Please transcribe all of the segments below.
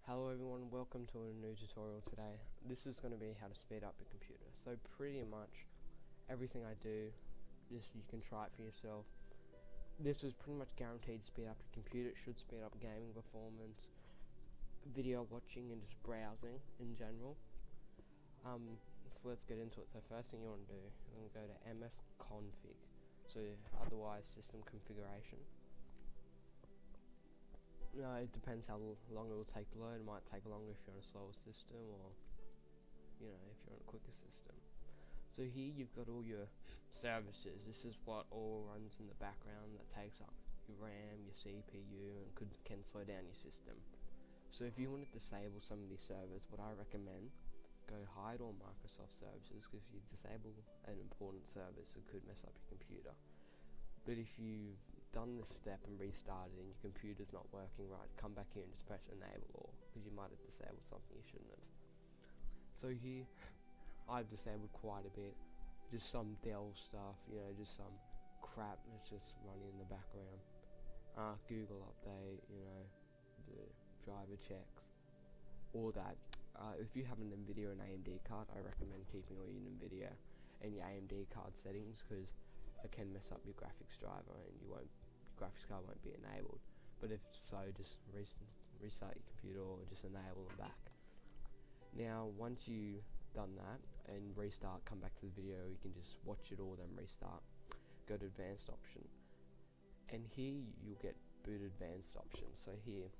Hello everyone, welcome to a new tutorial today. This is going to be how to speed up your computer. So pretty much everything I do, just you can try it for yourself. This is pretty much guaranteed to speed up your computer. It should speed up gaming performance, video watching and just browsing in general. So let's get into it. So first thing you want to do, you're going to go to msconfig, so otherwise system configuration. No, it depends how long it will take to load. It might take longer if you're on a slower system, or if you're on a quicker system. So here you've got all your services. This is what all runs in the background that takes up your RAM, your CPU, and can slow down your system. So if you want to disable some of these servers, what I recommend, go hide all Microsoft services, because if you disable an important service, it could mess up your computer. But if you've done this step and restarted and your computer's not working right, come back here and just press enable all, because you might have disabled something you shouldn't have. So here, I've disabled quite a bit, just some Dell stuff, just some crap that's just running in the background. Google update, the driver checks, all that. If you have an NVIDIA and AMD card, I recommend keeping all your NVIDIA and your AMD card settings, because it can mess up your graphics driver and your graphics card won't be enabled. But if so, just restart your computer or just enable them back. Now once you've done that and restart, come back to the video, you can just watch it all then restart. Go to advanced option, and here you'll get boot advanced option. So here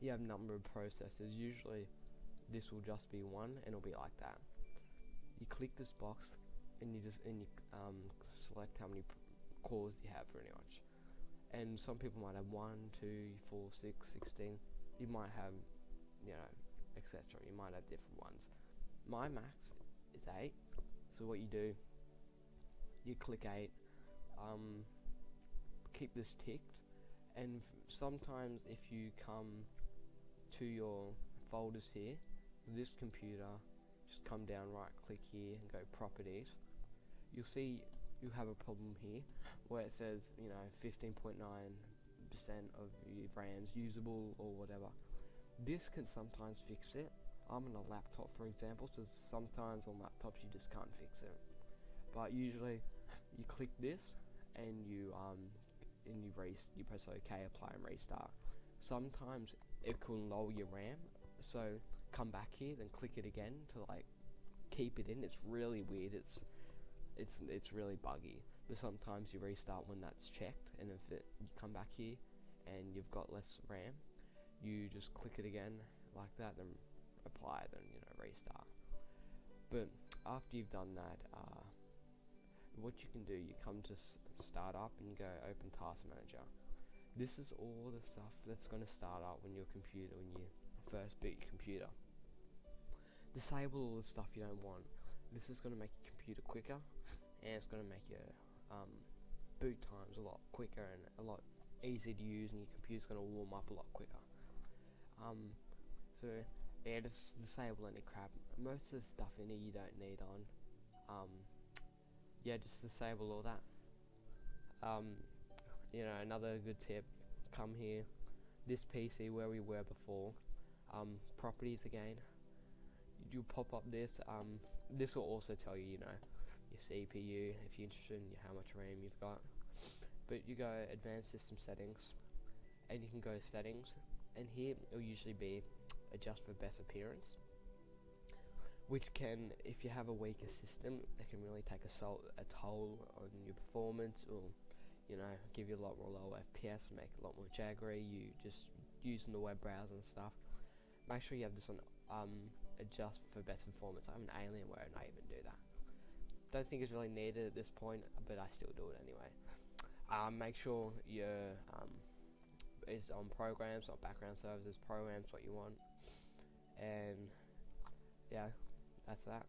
you have number of processors. Usually this will just be one and it'll be like that. You click this box and you select how many cores you have pretty much. And some people might have 1, 2, 4, 6, 16. You might have, etc. You might have different ones. My max is 8. So what you do, you click 8, keep this ticked, and sometimes if you come to your folders here, this computer, just come down, right click here and go properties. You'll see you have a problem here where it says 15.9% of your RAM's usable or whatever. This can sometimes fix it. I'm on a laptop, for example, so sometimes on laptops you just can't fix it. But usually you click this and you press OK, apply and restart. Sometimes it can lower your RAM, so come back here, then click it again to keep it in. It's really weird. It's really buggy, but sometimes you restart when that's checked, and if you come back here and you've got less RAM, you just click it again like that, then apply, then restart. But after you've done that, what you can do, you come to startup and you go open task manager. This is all the stuff that's going to start up when you first boot your computer. Disable all the stuff you don't want. This is going to make your computer quicker, and it's going to make your boot times a lot quicker and a lot easier to use, and your computer's going to warm up a lot quicker. So yeah, just disable any crap. Most of the stuff in here you don't need on. Yeah, just disable all that. Another good tip, come here, this PC where we were before, properties again. You'll pop up this. This will also tell you, your CPU, if you're interested in how much RAM you've got. But you go advanced system settings, and you can go settings, and here it'll usually be adjust for best appearance, which can, if you have a weaker system, it can really take a toll on your performance, or give you a lot more lower FPS, make it a lot more jaggery. You just using the web browser and stuff. Make sure you have this on adjust for best performance. I'm an Alienware and I even do that. Don't think it's really needed at this point, but I still do it anyway. Make sure your is on programs, not background services. Programs what you want, and yeah, that's that.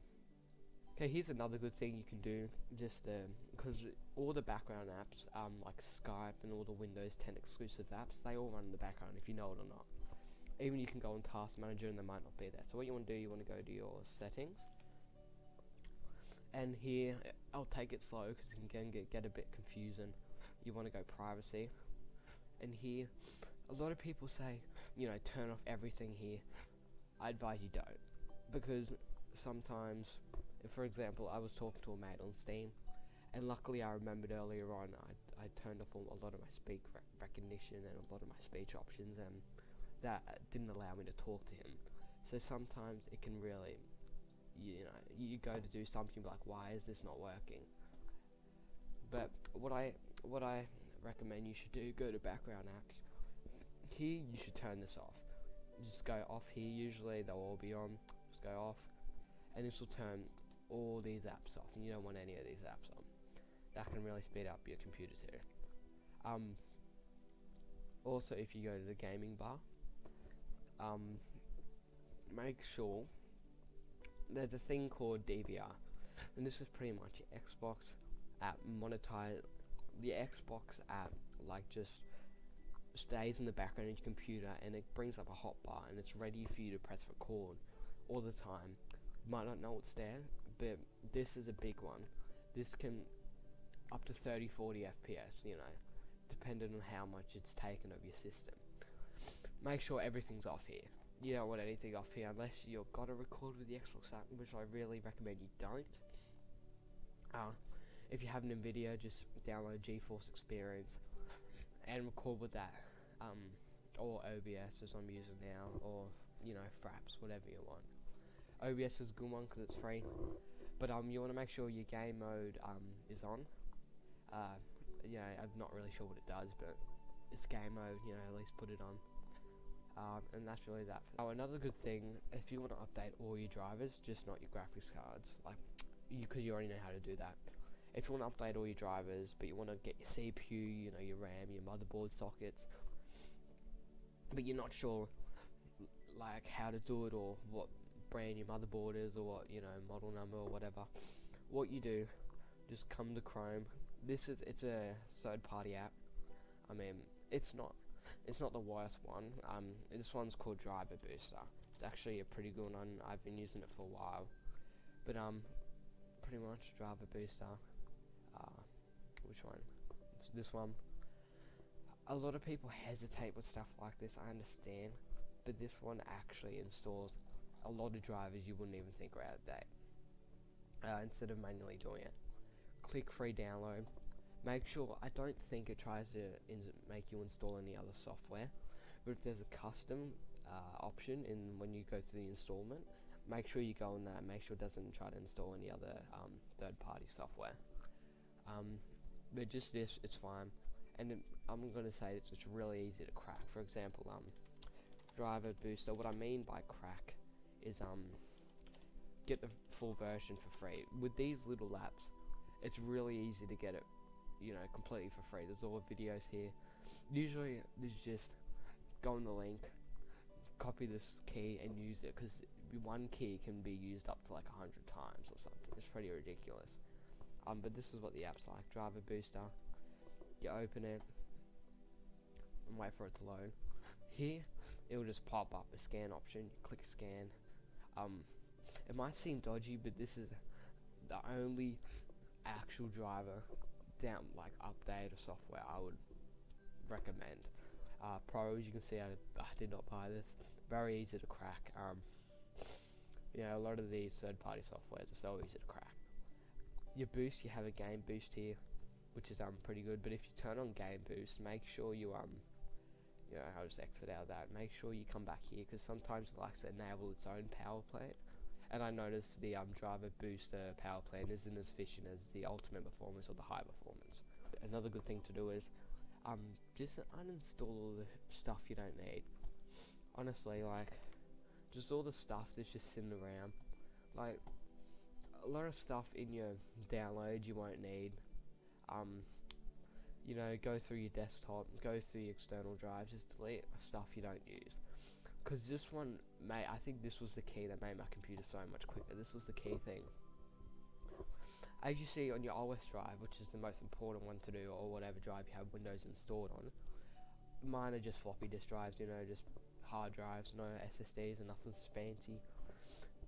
Okay, here's another good thing you can do, just because all the background apps, like Skype and all the Windows 10 exclusive apps, they all run in the background, if you know it or not. Even you can go on Task Manager and they might not be there. So what you want to do, you want to go to your settings, and here I'll take it slow because it can get a bit confusing. You want to go privacy, and here a lot of people say, turn off everything here. I advise you don't, because sometimes, for example, I was talking to a mate on Steam, and luckily I remembered earlier on I turned off a lot of my speak recognition and a lot of my speech options, and that didn't allow me to talk to him. So sometimes it can really, you go to do something like, why is this not working? But what I recommend you should do, go to background apps. Here you should turn this off. Just go off here. Usually they'll all be on. Just go off, and this will turn all these apps off, and you don't want any of these apps on. That can really speed up your computer too. Also, if you go to the gaming bar, make sure there's a thing called DVR, and this is pretty much your Xbox app monetize. The Xbox app just stays in the background of your computer, and it brings up a hotbar, and it's ready for you to press record all the time. You might not know it's there, but this is a big one. This can up to 30-40 FPS, depending on how much it's taken of your system. Make sure everything's off here. You don't want anything off here unless you've got to record with the Xbox app, which I really recommend you don't. If you have an NVIDIA, just download GeForce Experience and record with that, or OBS as I'm using now, or Fraps, whatever you want. OBS is a good one because it's free, but you want to make sure your game mode is on. I'm not really sure what it does, but it's game mode. At least put it on. And that's really that. Another good thing, if you want to update all your drivers, just not your graphics cards, because you already know how to do that. If you want to update all your drivers, but you want to get your CPU, your RAM, your motherboard sockets, but you're not sure how to do it, or what brand your motherboard is, or what model number or whatever, what you do, just come to Chrome. It's a third-party app. I mean, it's not the worst one. This one's called Driver Booster. It's actually a pretty good one. I've been using it for a while, but pretty much Driver Booster. Which one? This one. A lot of people hesitate with stuff like this, I understand, but this one actually installs a lot of drivers you wouldn't even think are out of date, instead of manually doing it. Click free download. Make sure, I don't think it tries to make you install any other software, but if there's a custom option when you go through the installment, make sure you go on that, make sure it doesn't try to install any other third-party software. But just this, it's fine. And I'm going to say it's really easy to crack. For example, Driver Booster, what I mean by crack is get the full version for free. With these little apps, it's really easy to get it, completely for free. There's all the videos here. Usually, there's just go on the link, copy this key, and use it, because one key can be used up to 100 times or something. It's pretty ridiculous. But this is what the app's like. Driver Booster. You open it and wait for it to load. Here, it will just pop up a scan option. You click scan. It might seem dodgy, but this is the only actual driver update or software I would recommend. Pros, you can see I did not buy this. Very easy to crack. A lot of these third-party softwares are so easy to crack. Your boost, you have a game boost here, which is pretty good. But if you turn on game boost, make sure you I'll just exit out of that. Make sure you come back here, because sometimes it likes to enable its own power plant. And I noticed the Driver Booster power plant isn't as efficient as the Ultimate Performance or the High Performance. Another good thing to do is just uninstall all the stuff you don't need. Honestly, just all the stuff that's just sitting around. A lot of stuff in your downloads you won't need. Go through your desktop, go through your external drives, just delete stuff you don't use. Because this one, I think this was the key that made my computer so much quicker. This was the key thing. As you see on your OS drive, which is the most important one to do, or whatever drive you have Windows installed on, mine are just floppy disk drives, just hard drives, no SSDs, and nothing's fancy.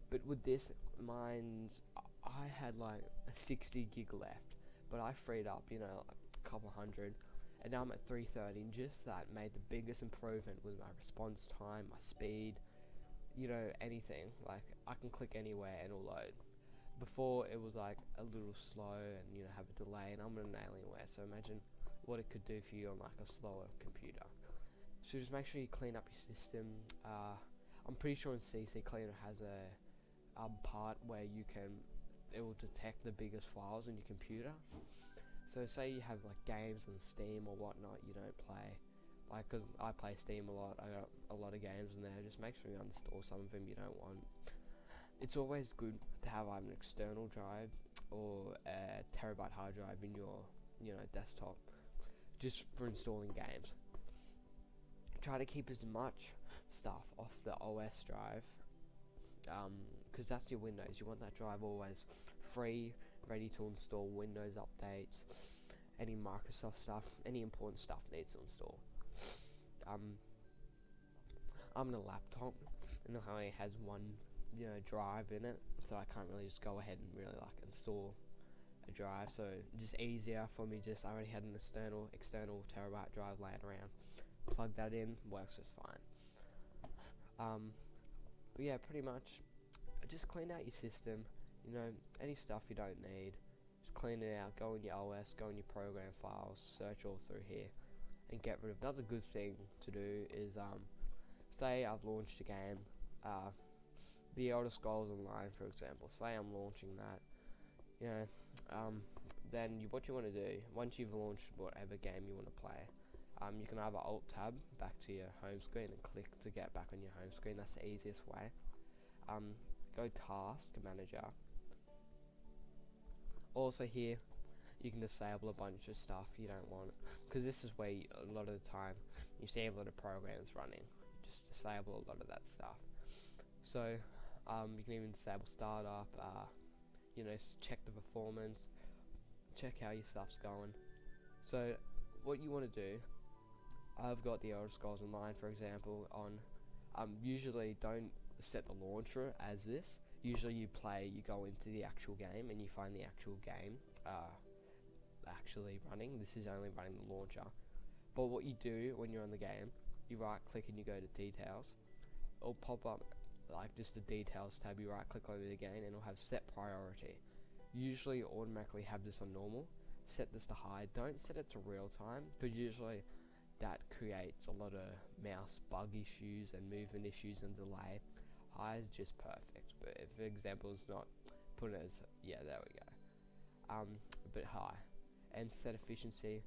But with this, I had 60 gig left, but I freed up, a couple hundred, and now I'm at 330, and just that made the biggest improvement with my response time, my speed, you know, anything. Like, I can click anywhere and it'll load. Before, it was like a little slow and, you know, have a delay, and I'm on an Alienware, so imagine what it could do for you on like a slower computer. So just make sure you clean up your system. I'm pretty sure in CC Cleaner has a part where it will detect the biggest files in your computer. So say you have like games on Steam or whatnot you don't play, like, cause I play Steam a lot, I got a lot of games in there. Just make sure you uninstall some of them you don't want. It's always good to have an external drive or a terabyte hard drive in your, you know, desktop, just for installing games. Try to keep as much stuff off the OS drive, because that's your Windows. You want that drive always free, ready to install Windows updates, any Microsoft stuff, any important stuff needs to install. I'm on a laptop, and it only has one, you know, drive in it, so I can't really just go ahead and really like install a drive. So just easier for me. I already had an external terabyte drive laying around. Plug that in, works just fine. But yeah, pretty much, just clean out your system. You know, any stuff you don't need, just clean it out. Go in your OS, go in your program files, search all through here, and get rid of. Another good thing to do is, say I've launched a game, The Elder Scrolls Online, for example. Say I'm launching that, you know, then what you want to do once you've launched whatever game you want to play. You can either Alt-Tab back to your home screen and click to get back on your home screen. That's the easiest way. Go Task Manager. Also here, you can disable a bunch of stuff you don't want, because this is where a lot of the time you see a lot of programs running. Just disable a lot of that stuff. So you can even disable startup. You know, check the performance, check how your stuff's going. So what you want to do, I've got the Elder Scrolls Online, for example, on. Usually don't set the launcher as this. Usually you go into the actual game and you find the actual game actually running. This is only running the launcher. But what you do when you're on the game, you right click and you go to details. It'll pop up like just the details tab. You right click on it again and it'll have set priority. Usually automatically have this on normal. Set this to high. Don't set it to real time, because usually that creates a lot of mouse bug issues and movement issues and delay. High is just perfect, but if for example it's not, put it as, yeah, there we go. A bit high. And set efficiency.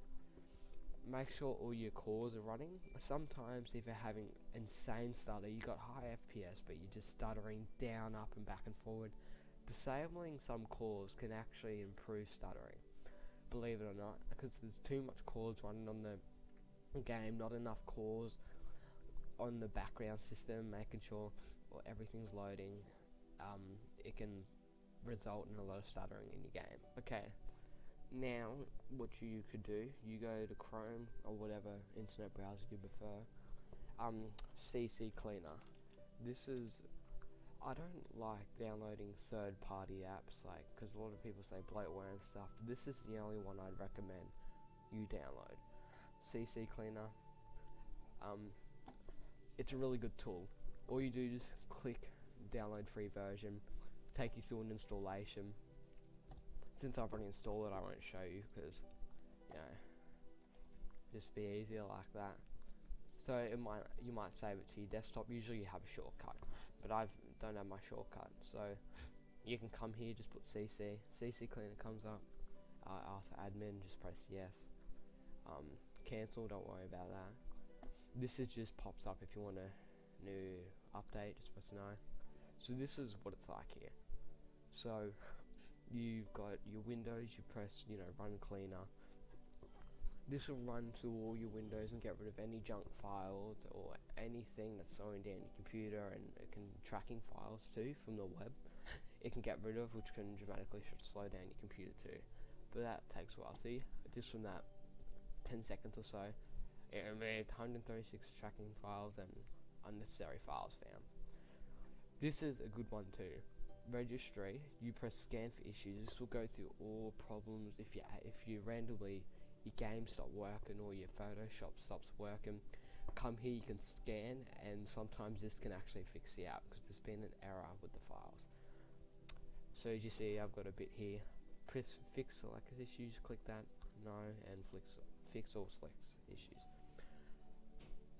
Make sure all your cores are running. Sometimes if you're having insane stutter, you got high FPS but you're just stuttering down, up and back and forward, disabling some cores can actually improve stuttering, believe it or not, because there's too much cores running on the game, not enough cores on the background system, making sure everything's loading. It can result in a lot of stuttering in your game. Okay, now what you could do, you go to Chrome or whatever internet browser you prefer. CC Cleaner. This is, I don't like downloading third-party apps, like, because a lot of people say bloatware and stuff, but this is the only one I'd recommend you download. CC Cleaner. It's a really good tool. All you do is click download free version, take you through an installation. Since I've already installed it, I won't show you, because, you know, just be easier like that. So you might save it to your desktop. Usually you have a shortcut, but I don't have my shortcut, so you can come here, just put CC Cleaner comes up. Ask admin, just press yes. Cancel, don't worry about that. This is just pops up if you want a new update, just press no. So this is what it's like here. So you've got your Windows, you press, you know, run cleaner. This will run through all your windows and get rid of any junk files or anything that's slowing down your computer, and it can tracking files too from the web. It can get rid of, which can dramatically slow down your computer too. But that takes a while. See, just from that 10 seconds or so, it removed 136 tracking files and unnecessary files found. This is a good one too. Registry, you press scan for issues. This will go through all problems. If you randomly your game stop working or your Photoshop stops working, come here, you can scan, and sometimes this can actually fix you out because there's been an error with the files. So as you see, I've got a bit here. Press fix select issues, click that, no, and fix all select issues.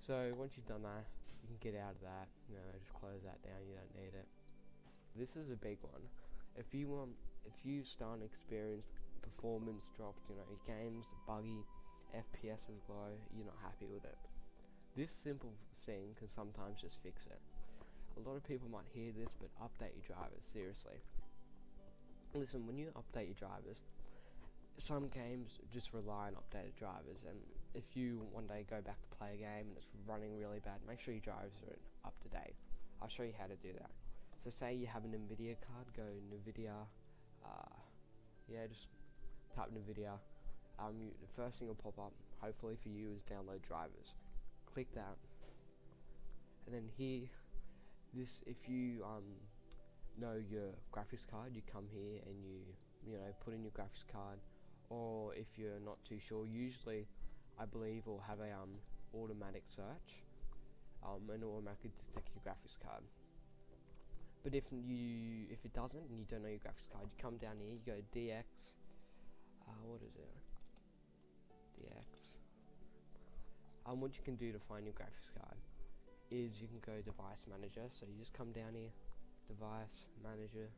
So once you've done that, you can get out of that. Just close that down. You don't need it. This is a big one. If you start to experience performance dropped, your game's buggy, FPS is low, you're not happy with it, this simple thing can sometimes just fix it. A lot of people might hear this, but update your drivers, seriously. Listen, when you update your drivers, some games just rely on updated drivers, and if you one day go back to play a game and it's running really bad, make sure your drivers are up to date. I'll show you how to do that. So say you have an NVIDIA card, go NVIDIA, just type NVIDIA. The first thing will pop up, hopefully for you, is download drivers. Click that, and then here, if you know your graphics card, you come here and you put in your graphics card, or if you're not too sure, usually I believe will have a automatic search, and automatically detect your graphics card. But if it doesn't and you don't know your graphics card, you come down here, you go DX, what is it? DX. What you can do to find your graphics card is you can go device manager. So you just come down here, device manager,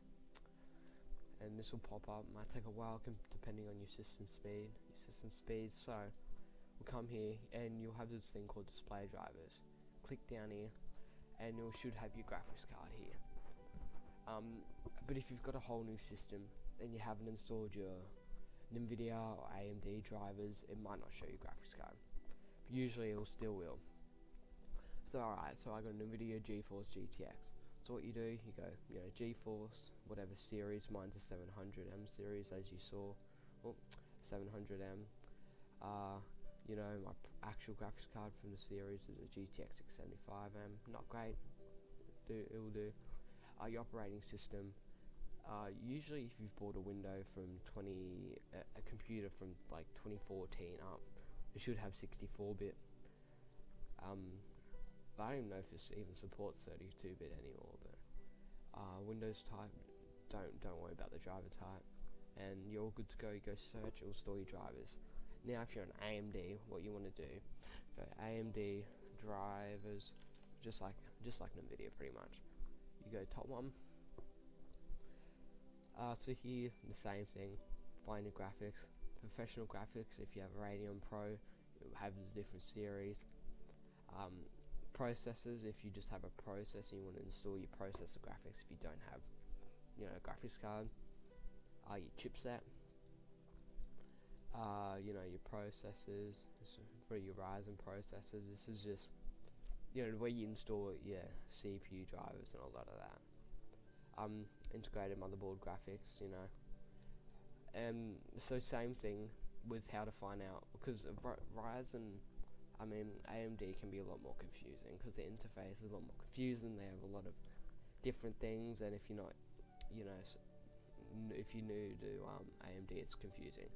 and this will pop up. Might take a while depending on your system speed. So we'll come here and you'll have this thing called display drivers. Click down here and you should have your graphics card here. But if you've got a whole new system and you haven't installed your NVIDIA or AMD drivers, it might not show your graphics card. But usually it still will. So alright, so I got an NVIDIA GeForce GTX. So what you do, you go, GeForce, whatever series, mine's a 700M series, as you saw, 700M. My actual graphics card from the series is a GTX 675M. Not great, it will do. Your operating system, usually if you've bought a window from a computer from like 2014 up, it should have 64-bit. But I don't even know if this even supports 32-bit anymore. But Windows type, don't worry about the driver type, and you're all good to go. You go search, it will store your drivers. Now if you're an AMD, what you want to do, go AMD drivers, just like NVIDIA pretty much. You go top one. So here the same thing. Find your graphics, professional graphics. If you have Radeon Pro, it will have the different series. Processors. If you just have a processor, you want to install your processor graphics. If you don't have, a graphics card, your chipset. Your processors for your Ryzen processors. This is just the way you install your CPU drivers and a lot of that. Integrated motherboard graphics, and so same thing with how to find out, because Ryzen, AMD can be a lot more confusing because the interface is a lot more confusing. They have a lot of different things, and if you're not, if you're new to AMD, it's confusing.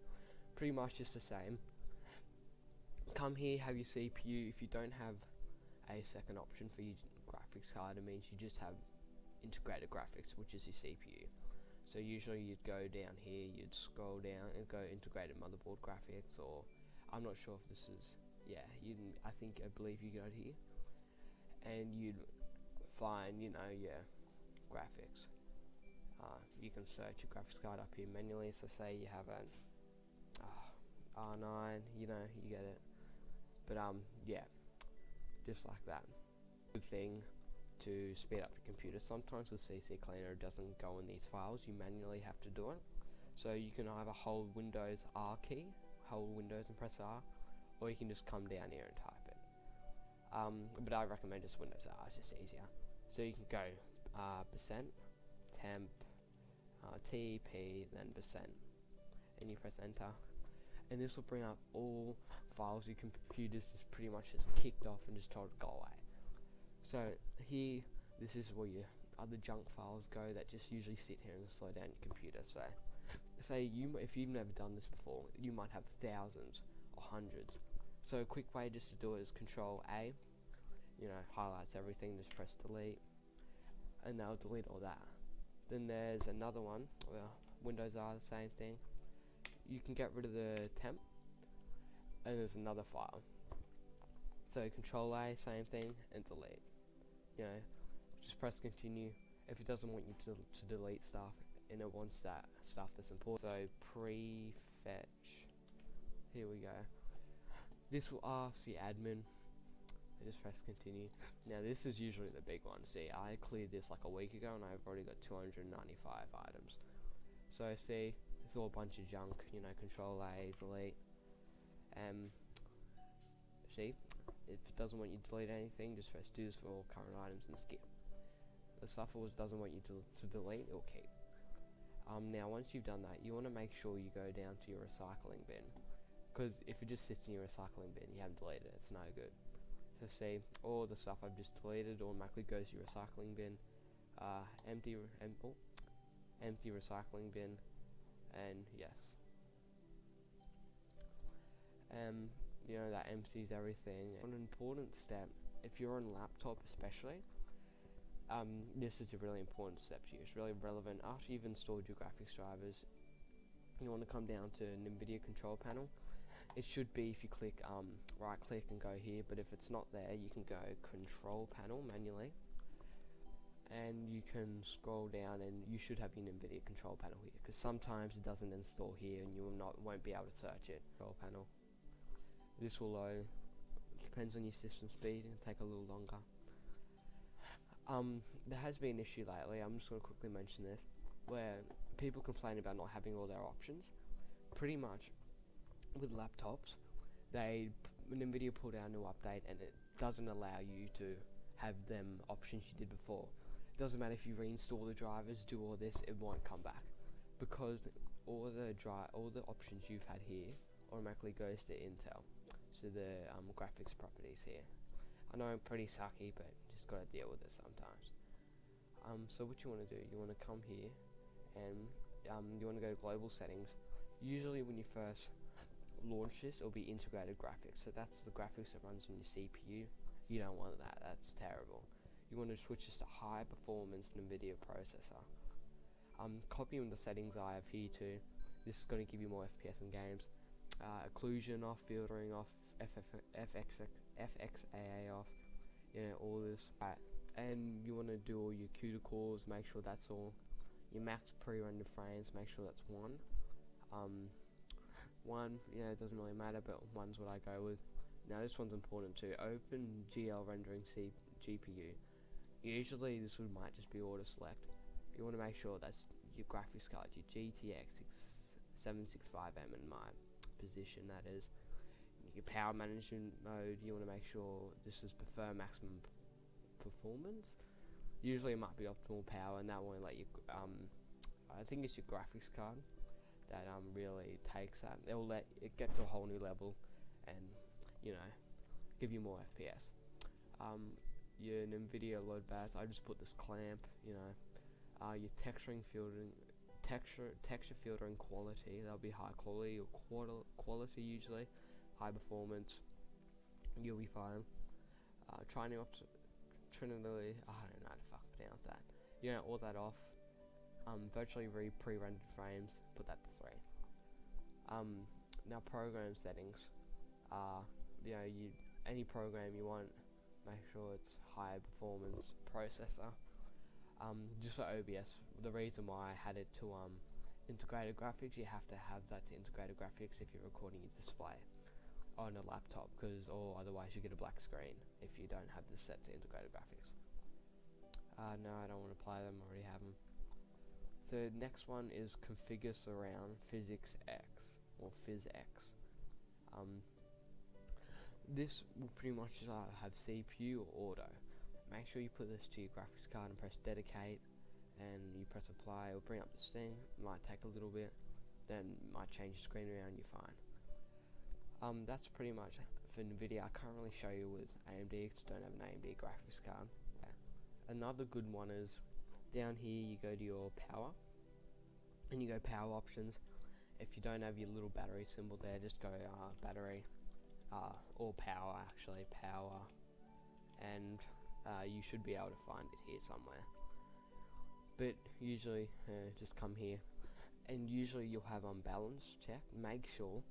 Pretty much just the same. Come here, have your CPU. If you don't have a second option for your graphics card, it means you just have integrated graphics, which is your CPU. So usually you'd go down here, you'd scroll down and go integrated motherboard graphics, or I'm not sure if this is, I believe you go here and you'd find your graphics. You can search your graphics card up here manually. So say you have an R9, you get it. But just like that. Good thing to speed up your computer. Sometimes with CC Cleaner it doesn't go in these files, you manually have to do it. So you can either hold Windows R key, hold Windows and press R, or you can just come down here and type it. But I recommend just Windows R, it's just easier. So you can go percent, temp, TP, then percent, and you press enter. And this will bring up all files your computer's just pretty much just kicked off and just told to go away. So here, this is where your other junk files go that just usually sit here and slow down your computer. So say if you've never done this before, you might have thousands or hundreds. So a quick way just to do it is Control A, you know, highlights everything, just press delete, and they'll delete all that. Then there's another one, well, Windows are the same thing. You can get rid of the temp, and there's another file. So Control A, same thing, and delete. You know, just press continue if it doesn't want you to delete stuff, and it wants that stuff that's important. So prefetch, here we go. This will ask the admin, and just press continue. Now this is usually the big one. See, I cleared this like a week ago and I've already got 295 items. So see, it's all a bunch of junk, you know, Control A, delete. See, if it doesn't want you to delete anything, just press do this for all current items and skip. The stuff it doesn't want you to delete, it'll keep. Now once you've done that, you want to make sure you go down to your recycling bin, because if it just sits in your recycling bin, you haven't deleted it, it's no good. So see, all the stuff I've just deleted automatically goes to your recycling bin. Empty recycling bin, and yes. You know, that empties everything. An important step, if you're on laptop especially, this is a really important step to you. It's really relevant. After you've installed your graphics drivers, you want to come down to NVIDIA control panel. It should be, if you click right click and go here, but if it's not there, you can go control panel manually, and you can scroll down and you should have your NVIDIA control panel here, because sometimes it doesn't install here and you won't be able to search it. Control panel. This will load. Depends on your system speed, it'll take a little longer. There has been an issue lately, I'm just going to quickly mention this, where people complain about not having all their options. Pretty much with laptops, NVIDIA pulled out a new update and it doesn't allow you to have them options you did before. It doesn't matter if you reinstall the drivers, do all this, it won't come back, because all the options you've had here automatically goes to Intel, so the graphics properties here. I know I'm pretty sucky, but just gotta deal with it sometimes. So what you want to do, you want to come here and you want to go to global settings. Usually when you first launch this, it'll be integrated graphics, so that's the graphics that runs on your CPU. You don't want that, that's terrible. You want to switch this to high performance NVIDIA processor. Copying the settings I have here too. This is going to give you more FPS in games. Occlusion off, filtering off, FXAA off, you know, all this. And you want to do all your cuticles, make sure that's all. Your max pre-rendered frames, make sure that's 1. One, you know, it doesn't really matter, but 1's what I go with. Now this one's important too. Open GL rendering GPU. Usually this might just be auto select. You want to make sure that's your graphics card, your GTX 765M in my position, that is. Your power management mode, you want to make sure this is prefer maximum performance. Usually it might be optimal power, and that won't let you I think it's your graphics card that really takes that. It will let it get to a whole new level and, you know, give you more FPS. Your NVIDIA load bath, I just put this clamp, you know. Your texture filtering quality, that'll be high quality or quality usually. High performance, you'll be fine. Trinity, I don't know how to fuck pronounce that. You know, all that off. Virtually pre-rendered frames, put that to 3. Now program settings. You know, any program you want, make sure it's high performance processor. Just for OBS, the reason why I had it to integrated graphics, you have to have that to integrated graphics if you're recording your display on a laptop, or otherwise you get a black screen if you don't have this set to integrated graphics. No, I don't want to apply them, I already have them. The next one is configure surround PhysX or PhysX. This will pretty much have CPU or auto. Make sure you put this to your graphics card and press dedicate, and you press apply. It'll bring up this thing. It might take a little bit, then might change the screen around. You're fine. That's pretty much for NVIDIA. I can't really show you with AMD because I don't have an AMD graphics card. Okay. Another good one is down here. You go to your power, and you go power options, if you don't have your little battery symbol there, just go battery, or power, actually, power, and you should be able to find it here somewhere. But usually, just come here, and usually you'll have balance check. Make sure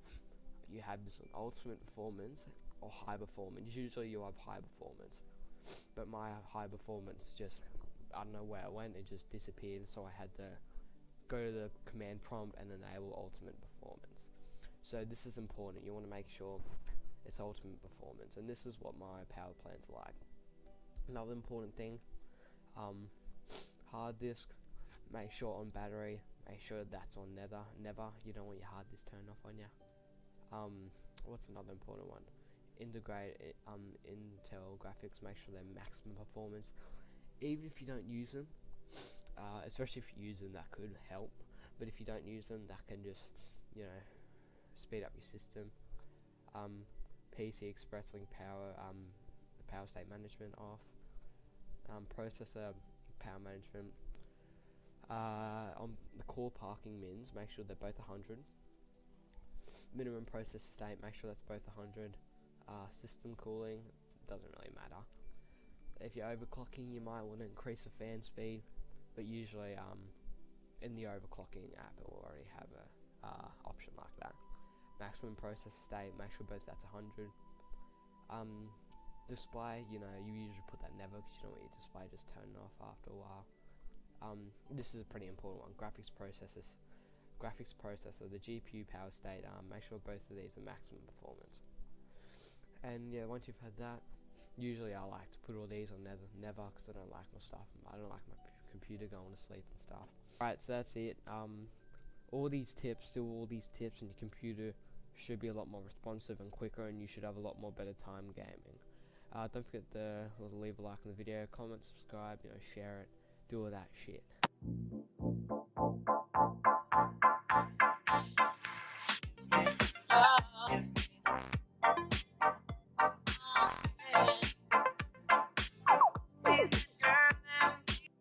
you have this on ultimate performance or high performance. Usually you'll have high performance, but my high performance just, I don't know where it went, it just disappeared, so I had to go to the command prompt and enable ultimate performance. So this is important, you want to make sure it's ultimate performance, and this is what my power plants are like. Another important thing, hard disk, make sure on battery, make sure that's on never, you don't want your hard disk turned off on you. What's another important one? Integrate Intel graphics, make sure they're maximum performance. Even if you don't use them, especially if you use them, that could help. But if you don't use them, that can just, you know, speed up your system. PC Express Link power, the power state management off. Processor power management. On the core parking mins, make sure they're both 100. Minimum processor state, make sure that's both 100. System cooling, doesn't really matter. If you're overclocking, you might want to increase the fan speed, but usually in the overclocking app it will already have a option like that. Maximum processor state, make sure both that's 100. Display, you know, you usually put that never because you don't want your display just turning off after a while. This is a pretty important one. Graphics processor, the GPU power state, make sure both of these are maximum performance. And yeah, once you've had that, usually I like to put all these on never because I don't like my stuff. I don't like my computer going to sleep and stuff. Right, so that's it. All these tips, and your computer should be a lot more responsive and quicker, and you should have a lot more better time gaming. Don't forget to leave a like on the video, comment, subscribe, share it, do all that shit.